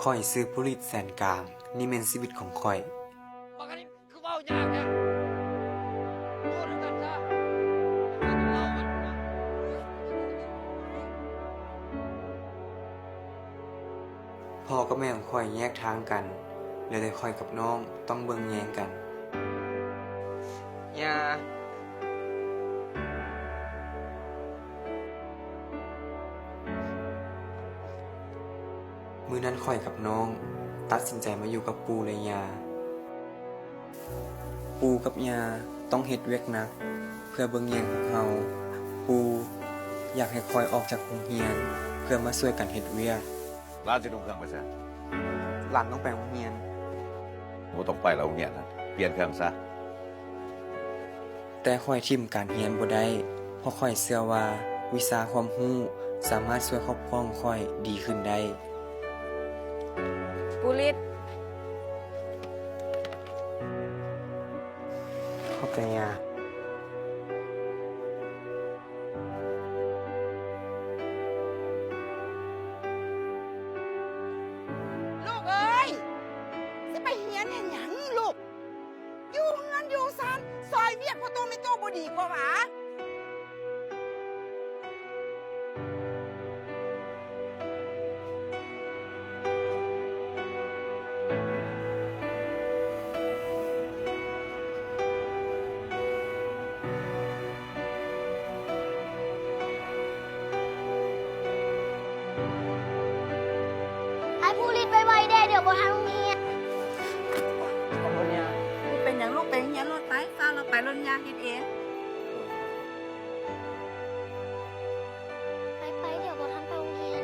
ข้อยซื้อผู้ลิตแสนกลางนี่แม่นชีวิตของข้อยบางอันนี้คือเว้ายากนะพูดแล้วกันซะไม่ต้องเล่ามันนะพ่อกับแม่ของข้อยแยกทางกันเหลือแต่ข้อยกับน้องต้องเบิ่งแยงกันย่ามื้อนั้นข้อยกับน้อง ตัดสินใจมาอยู่กับปู่และย่าปู่กับย่าต้องเฮ็ดเวียกหนัก เพื่อเบิ่งแยงพวกเฮาปู่อยากให้ข้อยออกจากโรงเรียน เพื่อมาช่วยกันเฮ็ดเวียก ร้านจะนุ่งเครื่องไปซะ หลานต้องไปโรงเรียน โมต้องไปแล้วเนี่ยนะเปลี่ยนเครื่องซะ แต่ข้อยทิ่มการเรียนบ่ได้เพราะข้อยเชื่อว่าวิชาความรู้สามารถช่วยครอบครัวของข้อยดีขึ้นได้ ปุริต ขอบใจย่า ลูกเอ้ยสิไปเฮียนเห็นหยังลูก อยู่เฮือนอยู่ซานซอยเวียกพ่อโตไม่โตบ่ดีกว่าหวะไอ้ผู้รีดไวๆเด้เดี๋ยวบ่ทันโรงเรียน ขอบคุณย่า เป็นหยังลูกไปเฮียนรถไปฟ้าเราไปรถยาเฮ็ดเอง ไปเดี๋ยวบ่ทันไปโรงเรียน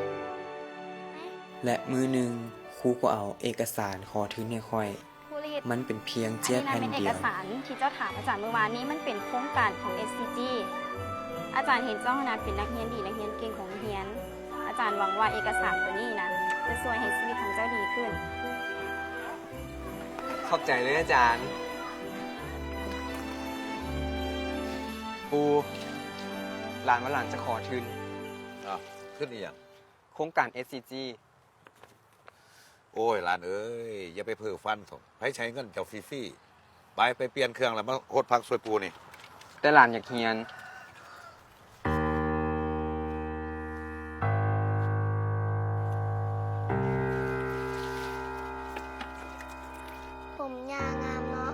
และมือหนึ่งครูก็เอาเอกสารขอทุนให้ข้อย ผู้รีด มันเป็นเพียง อัน เจี๊ย นี้ แผ่ นะ น เป็นเอ เดีย ก ว สารที่เจ้าถามอาจารย์เมื่อวานนี้มันเป็นโครงการของ SCG อาจารย์เห็นเจ้าคณะเป็นนักเรียนดีนักเรียนเก่งของเรียน อาจารย์หวังว่าเอกสารตัวนี้นะจะช่วยให้ชีวิตของเจ้าดีขึ้น ขอบใจเลยอาจารย์ปูหลานว่าหลานจะขอทุน อ้าวขึ้นอีกอย่าง โครงการ SCG โอ้ยหลานเอ้ย อย่าไปเพ้อฟันสมให้ใช้เงินเจ้าฟรีๆไปเปลี่ยนเครื่องแล้วมาโคตรพักสวยปูนี่ แต่หลานอยากเรียน ผมยางามเนาะ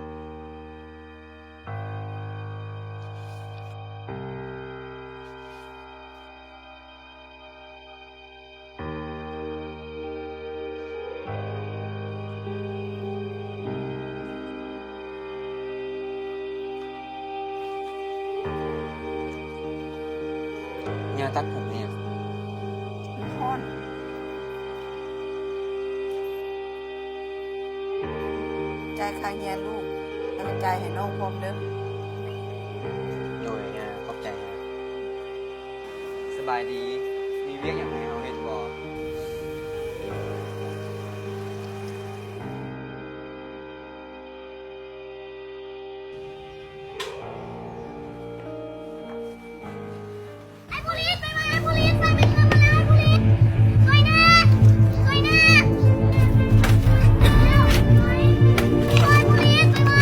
ย่าตัดผมเนี่ย พอนจ่ายค่าเฮียนลูกแล้วก็จ่ายให้น้องพร้อมเด้อ โดยย่าขอบใจย่า สบายดี มีเวียกอย่างให้เราเห็นบ่ ไอ้ผู้รีดไปมาไอ้ผู้รีดไปเป็นเงินมาแล้วไอ้ผู้รีดช่วยนะช่วยนะเร็วช่วยผู้รีดไปไหม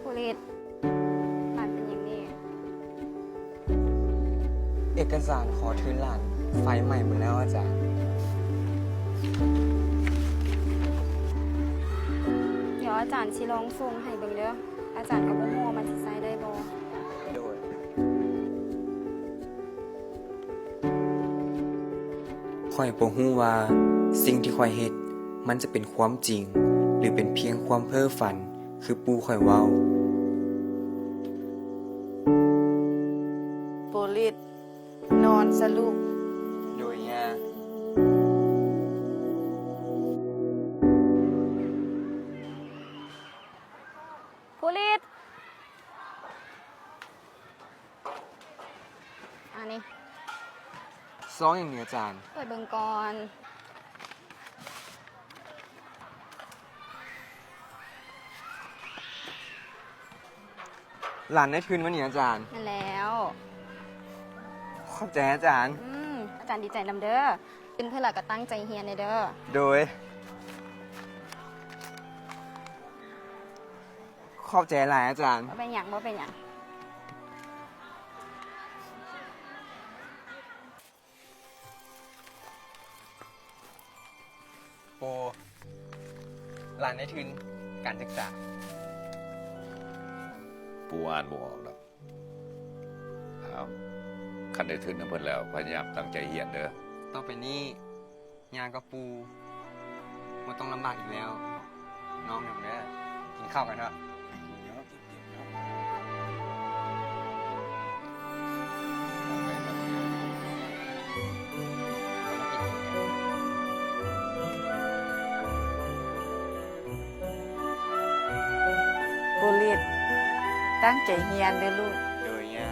ผู้รีดหลานเป็นอย่างนี้ เอกสารขอทุนหลาน ไฟใหม่หมดแล้วอาจารย์ เดี๋ยวอาจารย์สิลองส่งให้เบิ่งเด้อ อาจารย์กับบ่ฮู้ว่ามันสิใช้ได้บ่ โดยข้อยบ่ฮู้ว่าสิ่งที่ข้อยเฮ็ดมันจะเป็นความจริง หรือเป็นเพียงความเพ้อฝัน คือปู่ข้อยเว้า ปุริตนอนซะลูก โดยย่า ผู้รีดอันนี้ ซองอย่างนี้อาจารย์ เปิดเบิ่งก่อน ร หลานได้ทุนวะเนี่ยอาจารย์ นั่นแล้ว ขอบใจอาจารย์ อาจารย์ดีใจนำเด้อเป็นเพื่อนหลักก็ตั้งใจเฮียนในเด้อ โดย ขอบใจหลายอาจารย์ ว่าเป็นอย่างว่าเป็นอย่าง โปหลานได้ทุนการศึกษา ปูอ่านบ่ออกแล้วเอาคันได้ทุนน้ำเพิ่นแล้วพยายามตั้งใจเรียนเด้อ ต่อไปนี้ยากับปูมันต้องลำบากอีกแล้ว น้องหนึ่งเด้อกินข้าวกันเถอะ โอเลียดตั้งใจเฮียนเด้อลูก โดยยา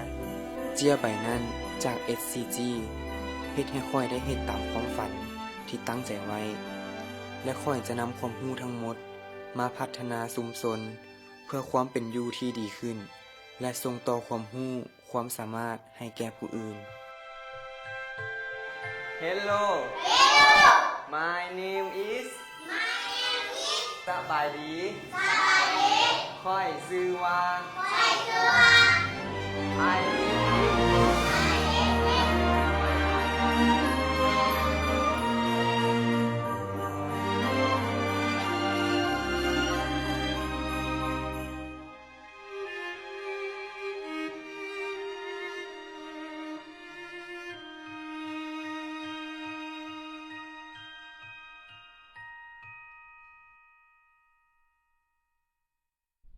เจียใบนั้นจาก SCG เฮ็ดให้ค่อยได้เฮ็ดตามความฝันที่ตั้งใจไว้ และค่อยจะนำความรู้ทั้งหมด มาพัฒนาชุมชนเพื่อความเป็นอยู่ที่ดีขึ้น และส่งต่อความรู้ความสามารถให้แก่ผู้อื่น Hello My name is สบายดีค่อยซื้อว่า I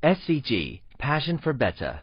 SCG, Passion for Better.